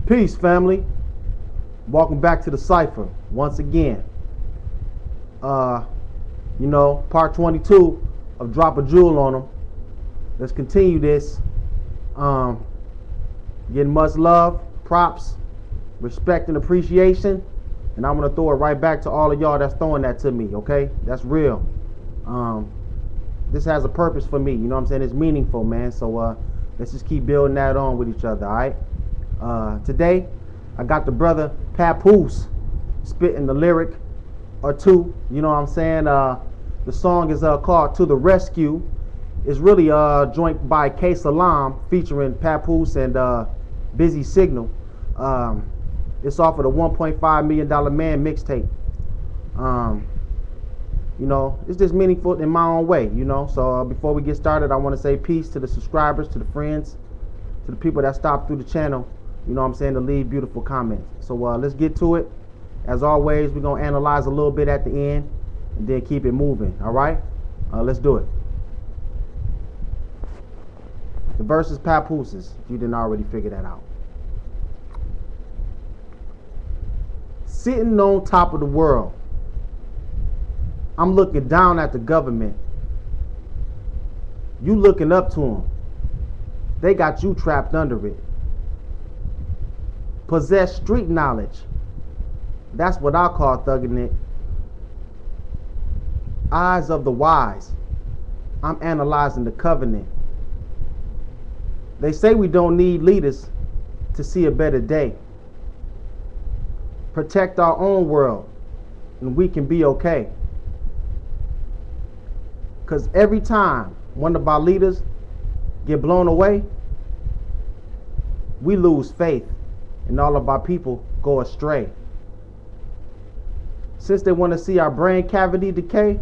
Peace, family. Welcome back to the Cipher once again. Part 22 of Drop a Jewel on them. Let's continue this. Getting much love, props, respect, and appreciation. And I'm gonna throw it right back to all of y'all that's throwing that to me, okay? That's real. This has a purpose for me, you know what I'm saying? It's meaningful, man. So let's just keep building that on with each other, all right? Today, I got the brother Papoose spitting the lyric or two, you know what I'm saying? The song is called To the Rescue. It's really a joint by Salaam featuring Papoose and Busy Signal. It's off of the $1.5 million Man mixtape. It's just meaningful in my own way, So before we get started, I want to say peace to the subscribers, to the friends, to the people that stopped through the channel, to leave beautiful comments. So let's get to it. As always, we're going to analyze a little bit at the end and then keep it moving, all right? Let's do it. The verse is Papoose's, if you didn't already figure that out. Sitting on top of the world, I'm looking down at the government. You looking up to them. They got you trapped under it. Possess street knowledge. That's what I call thugging it. Eyes of the wise. I'm analyzing the covenant. They say we don't need leaders to see a better day. Protect our own world and we can be okay. Because every time one of our leaders get blown away, we lose faith and all of our people go astray. Since they want to see our brain cavity decay,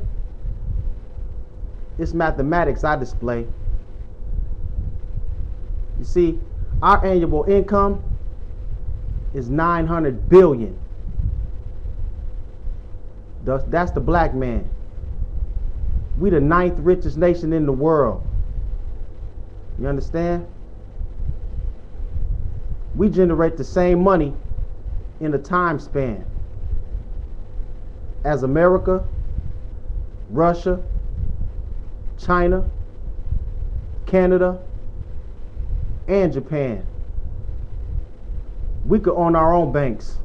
it's mathematics I display. You see, our annual income is 900 billion. That's the black man. We the 9th richest nation in the world. You understand? We generate the same money in a time span as America, Russia, China, Canada, and Japan. We could own our own banks,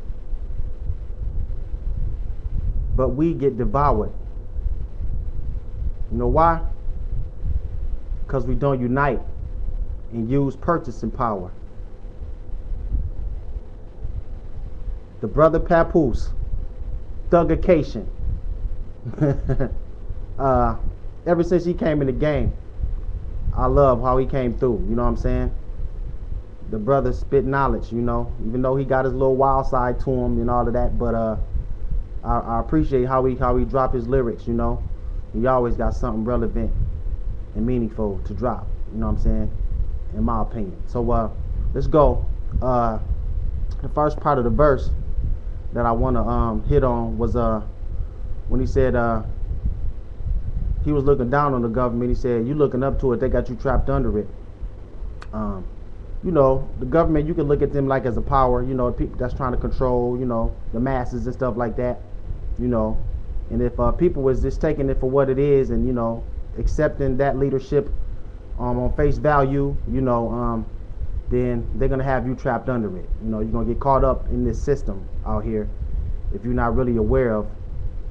but we get devoured. You know why? Because we don't unite and use purchasing power. The brother Papoose, thuggication. Ever since he came in the game, I love how he came through, you know what I'm saying? The brother spit knowledge, even though he got his little wild side to him and all of that, but I appreciate how he dropped his lyrics, He always got something relevant and meaningful to drop, you know what I'm saying? In my opinion. So let's go. The first part of the verse that I want to hit on was when he said he was looking down on the government. He said, you looking up to it, they got you trapped under it. The government, you can look at them like as a power, people that's trying to control, the masses and stuff like that, and if people was just taking it for what it is and, accepting that leadership on face value, then they're going to have you trapped under it. You're going to get caught up in this system out here if you're not really aware of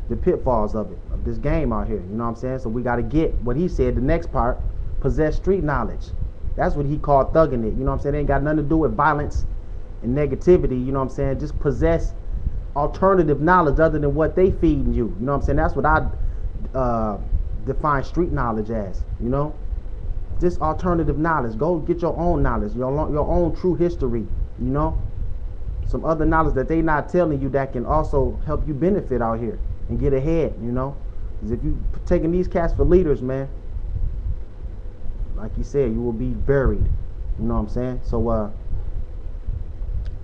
the pitfalls of it, of this game out here, you know what I'm saying? So we got to get what he said, the next part, possess street knowledge. That's what he called thugging it, you know what I'm saying? It ain't got nothing to do with violence and negativity, you know what I'm saying? Just possess alternative knowledge other than what they feeding you, you know what I'm saying? That's what I define street knowledge as, just alternative knowledge. Go get your own knowledge, your own true history, some other knowledge that they not telling you that can also help you benefit out here and get ahead, because if you taking these cats for leaders, man, like he said, you will be buried, you know what I'm saying? So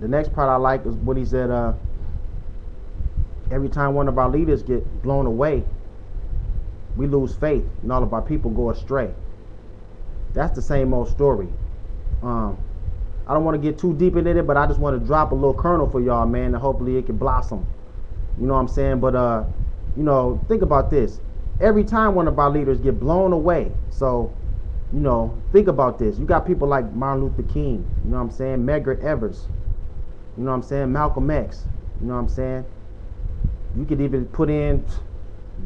the next part I like is what he said, every time one of our leaders get blown away, we lose faith and all of our people go astray. That's the same old story. I don't want to get too deep into it, but I just want to drop a little kernel for y'all, man, and hopefully it can blossom. You know what I'm saying? But you know, think about this. Every time one of our leaders get blown away, so you know, think about this. You got people like Martin Luther King, you know what I'm saying? Medgar Evers, you know what I'm saying? Malcolm X, you know what I'm saying? You could even put in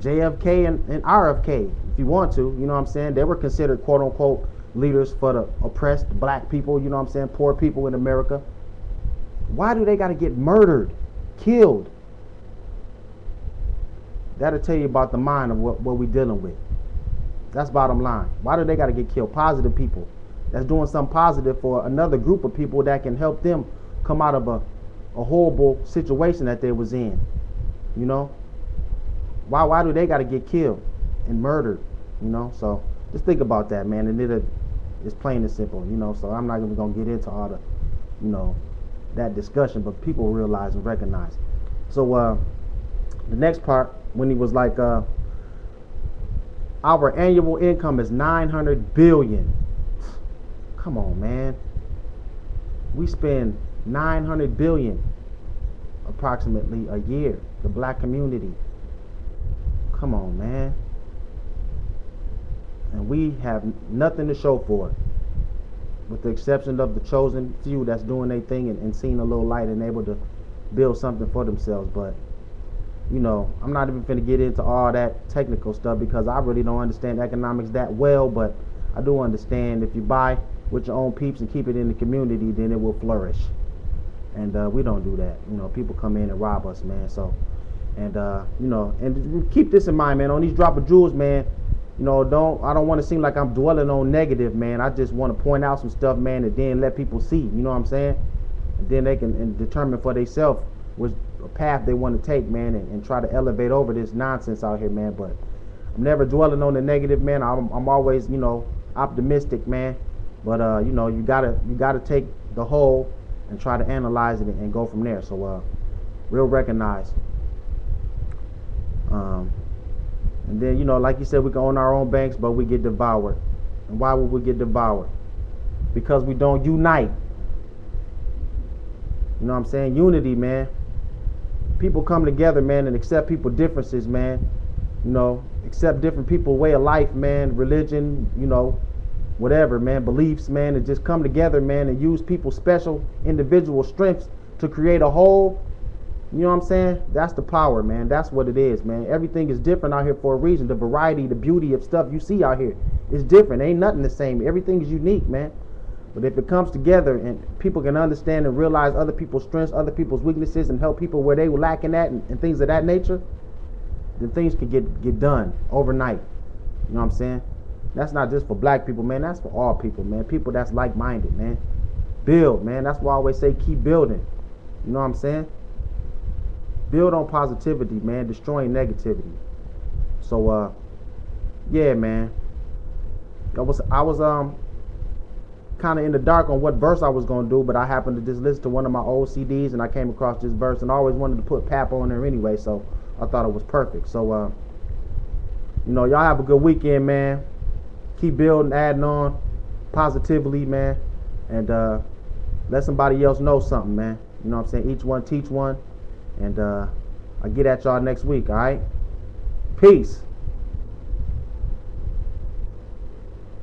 JFK and RFK if you want to, you know what I'm saying? They were considered quote unquote leaders for the oppressed black people, you know what I'm saying? Poor people in America. Why do they got to get murdered, killed? That'll tell you about the mind of what we're dealing with. That's bottom line. Why do they got to get killed? Positive people that's doing something positive for another group of people that can help them come out of a horrible situation that they was in. You know? Why do they got to get killed and murdered? You know? So just think about that, man. And it's plain and simple, you know? So I'm not even going to get into all the, you know, that discussion, but people realize and recognize. So the next part, when he was like, our annual income is 900 billion. Come on, man. We spend 900 billion approximately a year, the black community. Come on, man. And we have nothing to show for it, with the exception of the chosen few that's doing their thing and seeing a little light and able to build something for themselves. But you know, I'm not even finna get into all that technical stuff because I really don't understand economics that well, but I do understand if you buy with your own peeps and keep it in the community, then it will flourish. And we don't do that. You know, people come in and rob us, man. So, and you know, and keep this in mind, man. On these drop of jewels, man. You know, I don't want to seem like I'm dwelling on negative, man. I just want to point out some stuff, man, and then let people see. You know what I'm saying? And then they can determine for themselves which path they want to take, man, and try to elevate over this nonsense out here, man. But I'm never dwelling on the negative, man. I'm always, you know, optimistic, man. But you know, you gotta take the whole and try to analyze it and go from there. So real recognize. And then, you know, like you said, we can own our own banks, but we get devoured. And why would we get devoured? Because we don't unite. You know what I'm saying? Unity, man. People come together, man, and accept people's differences, man. You know, accept different people's way of life, man, religion, you know, whatever, man, beliefs, man, and just come together, man, and use people's special individual strengths to create a whole. You know what I'm saying? That's the power, man. That's what it is, man. Everything is different out here for a reason. The variety, the beauty of stuff you see out here is different. Ain't nothing the same. Everything is unique, man. But if it comes together and people can understand and realize other people's strengths, other people's weaknesses, and help people where they were lacking at and things of that nature, then things can get done overnight. You know what I'm saying? That's not just for black people, man. That's for all people, man. People that's like-minded, man. Build, man. That's why I always say keep building. You know what I'm saying? Build on positivity, man. Destroying negativity. So, yeah, man. I was kind of in the dark on what verse I was going to do, but I happened to just listen to one of my old CDs and I came across this verse, and I always wanted to put Pap on there anyway, so I thought it was perfect. So, you know, y'all have a good weekend, man. Keep building, adding on positively, man, and let somebody else know something, man. You know what I'm saying? Each one teach one, and I'll get at y'all next week, all right? Peace.